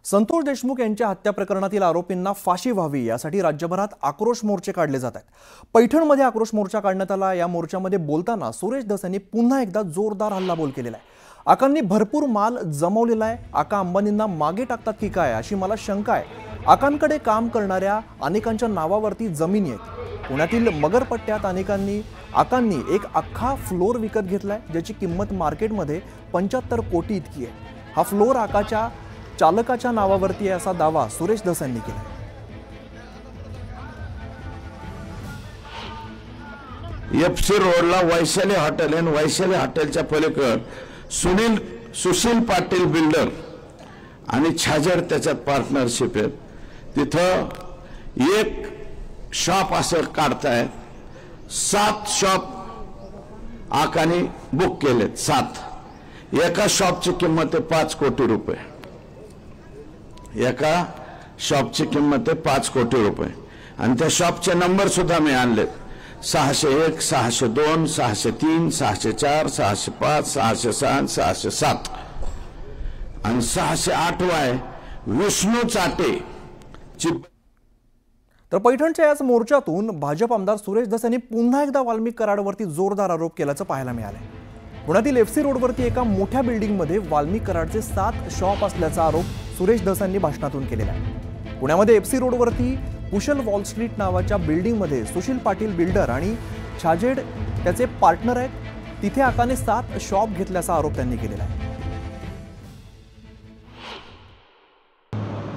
संतोष देशमुख यांच्या हत्या प्रकरणातील आरोपींना फाशी व्हावी यासाठी राज्यभरात आक्रोश मोर्चे काढले जात आहेत। पैठणमध्ये आक्रोश मोर्चा काढण्यात आला। या मोर्चामध्ये बोलताना सुरेश धस यांनी पुन्हा एकदा जोरदार हल्लाबोल केलेला आहे। आकांनी भरपूर माल जमवलेला आहे। आका अंबानींना मागे टाकतात की काय अशी मला शंका आहे। आकांकडे काम करणाऱ्या अनेकांच्या नावावरती जमिनी आहेत। पुण्यातील मगरपट्ट्यात आकांनी एक अख्खा फ्लोर विकत घेतलाय, ज्याची किंमत मार्केटमध्ये 75 कोटी इतकी आहे। हा फ्लोर आकाच्या चालकाच्या नावावरती आहे असा दावा सुरेश धस यांनी केला। एफसी रोडला वैशाली हॉटेल आणि वैशाली हॉटेलच्या पलीकडे सुशील पाटील बिल्डर आणि छाजेड त्याच्यात पार्टनरशिप आहे। तिथं एक शॉप असं काढताय, 7 शॉप आकाने बुक केलेत। 7 एका शॉपची किंमत आहे 5 कोटी रुपये। एका शॉपची किंमत आहे 5 कोटी रुपये आणि त्या शॉपचे नंबर सुद्धा मी आणले। 601, 602, 603, 604, 605, 606, 607 आणि 608 आहे विष्णू चाटे। तर पैठणच्या याच मोर्चातून भाजप आमदार सुरेश धस यांनी पुन्हा एकदा वाल्मिक कराडवरती जोरदार आरोप केल्याचं पाहायला मिळालंय। पुण्यातील एफसी रोडवरती एका मोठ्या बिल्डिंगमध्ये वाल्मिक कराडचे 7 शॉप असल्याचा आरोप सुरेश धस यांनी भाषणातून केलेला आहे। पुण्यामध्ये एफसी रोडवरती कुशल वॉल स्ट्रीट नावाच्या बिल्डिंगमध्ये सुशील पाटील बिल्डर आणि छाजेड त्याचे पार्टनर आहेत। तिथे आकाने 7 शॉप घेतल्याचा आरोप त्यांनी केलेला आहे।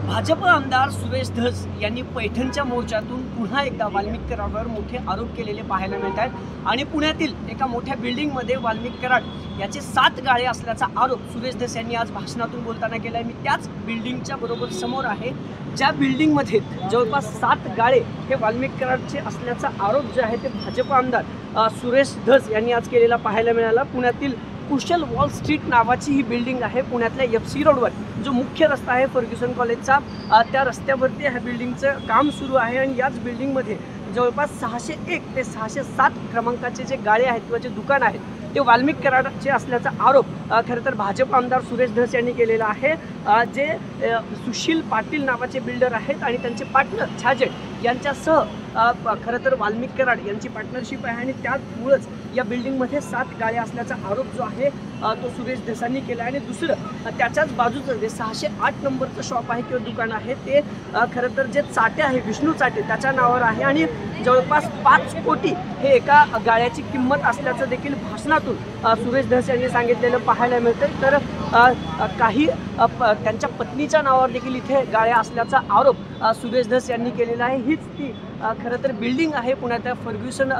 भाजप आमदार सुरेश धस यांनी पैठणच्या मोर्चातून पुन्हा एकदा वाल्मिक कराडवर मोठे आरोप केलेले पाहायला मिळत आहेत आणि पुण्यातील एका मोठ्या बिल्डिंगमध्ये वाल्मिक कराड याचे 7 गाळे असल्याचा आरोप सुरेश धस यांनी आज भाषणातून बोलताना केलाय। मी त्याच बिल्डिंगच्या बरोबर समोर आहे, ज्या बिल्डिंगमध्ये जवळपास 7 गाळे हे वाल्मिक कराडचे असल्याचा आरोप जे आहे ते भाजप आमदार सुरेश धस यांनी आज केलेला पाहायला मिळाला। पुण्यातील कुशल वॉल स्ट्रीट नावाची ही बिल्डिंग आहे। पुण्यातल्या एफसी रोडवर जो मुख्य रस्ता आहे फर्ग्युसन कॉलेजचा, त्या रस्त्यावरती ह्या बिल्डिंगचं काम सुरू आहे आणि याच बिल्डिंगमध्ये जवळपास 601 ते 607 क्रमांकाचे जे गाळे आहेत किंवा जे दुकान आहेत ते वाल्मिक कराडचे असल्याचा आरोप खरं तर भाजप आमदार सुरेश धस यांनी केलेला आहे। जे सुशील पाटील नावाचे बिल्डर आहेत आणि त्यांचे पार्टनर छाजेड यांच्यासह खरं तर वाल्मिक कराड यांची पार्टनरशिप आहे आणि त्यामुळेच या बिल्डिंगमध्ये 7 गाळे असल्याचा आरोप जो आहे तो सुरेश धसांनी केला आहे। आणि दुसरं त्याच्याच बाजूचं जे 608 नंबरचं शॉप आहे किंवा दुकान आहे ते खरं तर जे चाटे आहे विष्णू चाटे त्याच्या नावावर आहे आणि जवळपास 5 कोटी हे एका गाळ्याची किंमत असल्याचं देखील भाषणातून सुरेश धस यांनी सांगितलेलं पाहायला मिळतं। तर काही त्यांच्या पत्नीच्या नावावर देखील इथे गाळ्या असल्याचा आरोप सुरेश धस यांनी केलेला आहे। हीच ती खरं तर बिल्डिंग आहे पुण्याच्या फर्ग्युसन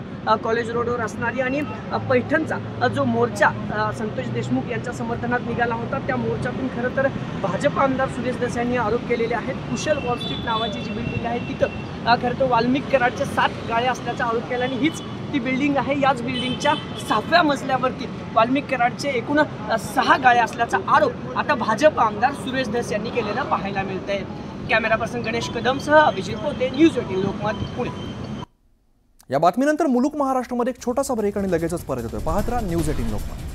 कॉलेज रोडवर असणारी आणि पैठणचा जो मोर्चा संतोष देशमुख यांच्या समर्थनात निघाला होता त्या मोर्चातून खरं तर भाजप आमदार सुरेश धस यांनी आरोप केलेले आहेत। कुशल वॉल स्ट्रीट नावाची जी बिल्डिंग आहे तिथं खरं तर वाल्मिक कराडचे 7 गाळे असल्याचा आरोप केला आणि हीच ती बिल्डिंग आहे। याच बिल्डिंगच्या 6व्या मजल्यावरती वाल्मिक कराडचे एकूण 6 गाळे असल्याचा आरोप आता भाजप आमदार सुरेश धस यांनी केलेला पाहायला मिळतंय। कॅमेरा पर्सन गणेश कदमसह अभिजित पोते, न्यूज 18 लोकमत, पुणे। या बातमीनंतर मुलुक महाराष्ट्रामध्ये एक छोटासा ब्रेक आणि लगेचच परत येतोय। पाहत राहा न्यूज 18 लोकमत।